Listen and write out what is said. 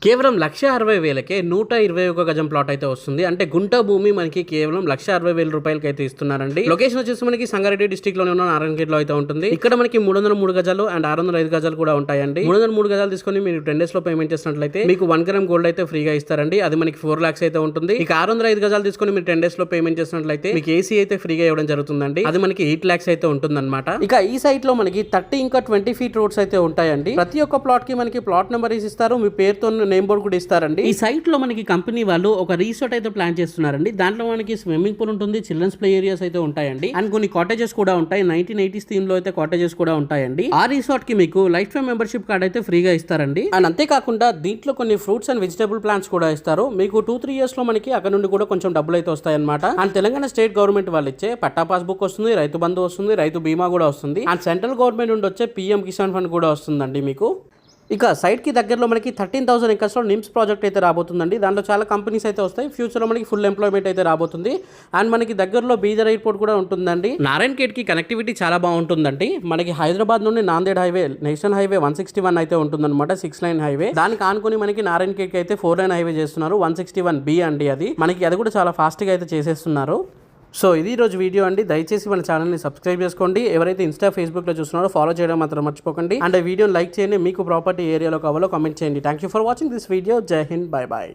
కేవలం 1,60,000కే 121 గజం ప్లాట్ అయితే వస్తుంది. అంటే గుంట భూమి మనకి కేవలం 1,60,000 రూపాయలకి అయితే ఇస్తున్నారండి. లొకేషన్ వచ్చేసి మనకి సంగారెడ్డి డిస్ట్రిక్ట్ లోనే ఉన్న నారాయణఖేడ్ లో అయితే ఉంటుంది. ఇక్కడ మనకి 303 గజాలు అండ్ 605 గజాలు కూడా ఉంటాయండి. 303 గజాలు తీసుకొని మీరు 10 days లో పేమెంట్ చేసినట్లయితే మీకు 1 గ్రామ్ గోల్డ్ అయితే ఫ్రీగా ఇస్తారండి. అది మనకి 4 lakhs అయితే ఉంటుంది. ఇక 605 గజాలు తీసుకొని మీరు 10 days లో పేమెంట్ చేసినట్లయితే మీకు ఏసీ అయితే ఫ్రీగా ఇవ్వడం జరుగుతుందండి. అది మనకి 8 lakhs అయితే ఉంటుంది అనమాట. ఇక ఈ సైట్ లో మనకి 30 ఇంకా 20 feet రోడ్స్ అయితే ఉంటాయండి. ప్రతి ఒక్క ప్లాట్ కి మనకి ప్లాట్ నెంబర్ ఇస్తారు, మీ పేరుతో నేమ్ బోర్డు కూడా ఇస్తారండి. ఈ సైట్ లో మనకి కంపెనీ వాళ్ళు ఒక రిసార్ట్ అయితే ప్లాన్ చేస్తున్నారండి. దాంట్లో మనకి స్విమ్మింగ్ పూల్ ఉంటుంది, చిల్డ్రన్స్ ప్లే ఏరియాస్ అయితే ఉంటాయండి అండ్ కొన్ని కాటేజెస్ కూడా ఉంటాయి. 1980s థీమ్ లో అయితే కాటేజెస్ కూడా ఉంటాయండి. ఆ రిసార్ట్ కి మీకు లైఫ్ టైం మెంబర్షిప్ కార్డ్ అయితే ఫ్రీగా ఇస్తారండి. అండ్ అంతేకాకుండా దీంట్లో కొన్ని ఫ్రూట్స్ అండ్ వెజిటబుల్ ప్లాంట్స్ కూడా ఇస్తారు. మీకు 2-3 years లో మనకి అక్కడ నుండి కూడా కొంచెం డబ్బులు అయితే వస్తాయి అనమాట. అండ్ తెలంగాణ స్టేట్ గవర్నమెంట్ వాళ్ళు ఇచ్చే పట్టా పాస్బుక్ వస్తుంది, రైతు బంధు వస్తుంది, రైతు బీమా కూడా వస్తుంది అండ్ సెంట్రల్ గవర్నమెంట్ నుండి వచ్చే పిఎం కిసాన్ ఫండ్ కూడా వస్తుందండి మీకు. ఇక సైట్ కి దగ్గరలో మనకి 13,000 acres లో నిమ్స్ ప్రాజెక్ట్ అయితే రాబోతుందండి. దాంట్లో చాలా కంపెనీస్ అయితే వస్తాయి. ఫ్యూచర్ లో మనకి ఫుల్ ఎంప్లాయ్మెంట్ అయితే రాబోతుంది. అండ్ మనకి దగ్గరలో బీదర్ ఎయిర్పోర్ట్ కూడా ఉంటుందండి. నారాయణఖేడ్ కి కనెక్టివిటీ చాలా బాగుంటుందండి. మనకి హైదరాబాద్ నుండి నాందేడ్ హైవే, నేషనల్ హైవే 161 అయితే ఉంటుందన్నమాట, 6-lane హైవే. దానికి ఆనుకుని మనకి నారాయణఖేడ్ కి అయితే 4-lane హైవే చేస్తున్నారు, 161B అండి. అది మనకి అది కూడా చాలా ఫాస్ట్ గా అయితే చేసేస్తున్నారు. సో ఇది ఈరోజు వీడియో అండి. దయచేసి మన ఛానల్ని సబ్స్క్రైబ్ చేసుకోండి. ఎవరైతే ఇన్స్టా ఫేస్బుక్లో చూస్తున్నారో ఫాలో చేయడం మాత్రం మర్చిపోకండి. అండ్ వీడియోని లైక్ చేయండి. మీకు ప్రాపర్టీ ఏరియాలో కావాలో కామెంట్ చేయండి. Thank you for watching this video. జై హింద్, బై బాయ్.